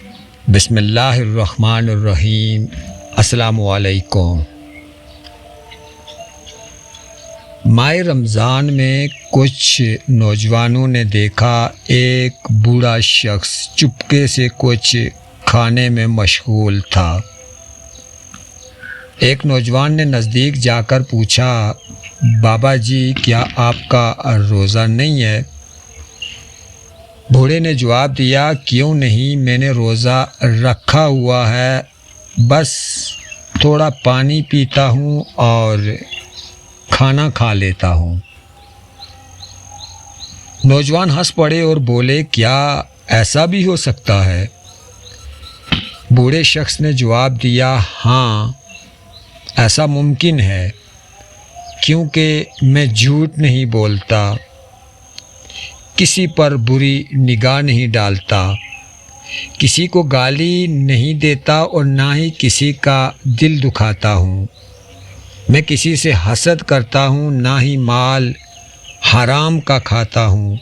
بسم اللہ الرحمن الرحیم۔ السلام علیکم۔ ماہ رمضان میں کچھ نوجوانوں نے دیکھا ایک بوڑھا شخص چپکے سے کچھ کھانے میں مشغول تھا۔ ایک نوجوان نے نزدیک جا کر پوچھا، بابا جی کیا آپ کا روزہ نہیں ہے؟ بوڑھے نے جواب دیا، کیوں نہیں، میں نے روزہ رکھا ہوا ہے، بس تھوڑا پانی پیتا ہوں اور کھانا کھا لیتا ہوں۔ نوجوان ہنس پڑے اور بولے، کیا ایسا بھی ہو سکتا ہے؟ بوڑھے شخص نے جواب دیا، ہاں ایسا ممکن ہے، کیونکہ میں جھوٹ نہیں بولتا، کسی پر بری نگاہ نہیں ڈالتا، کسی کو گالی نہیں دیتا اور نہ ہی کسی کا دل دکھاتا ہوں۔ میں کسی سے حسد کرتا ہوں، نہ ہی مال حرام کا کھاتا ہوں۔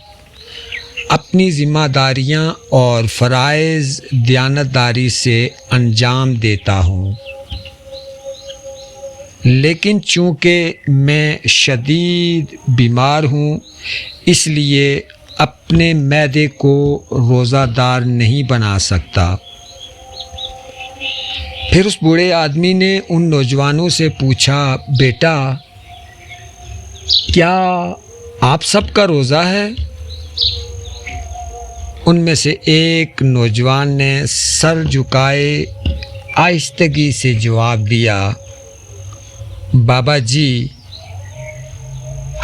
اپنی ذمہ داریاں اور فرائض دیانتداری سے انجام دیتا ہوں، لیکن چونکہ میں شدید بیمار ہوں اس لیے اپنے معدے کو روزہ دار نہیں بنا سکتا۔ پھر اس بوڑھے آدمی نے ان نوجوانوں سے پوچھا، بیٹا کیا آپ سب کا روزہ ہے؟ ان میں سے ایک نوجوان نے سر جھکائے آہستگی سے جواب دیا، بابا جی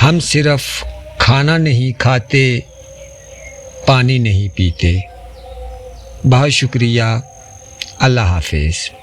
ہم صرف کھانا نہیں کھاتے، پانی نہیں پیتے۔ بہت شکریہ، اللہ حافظ۔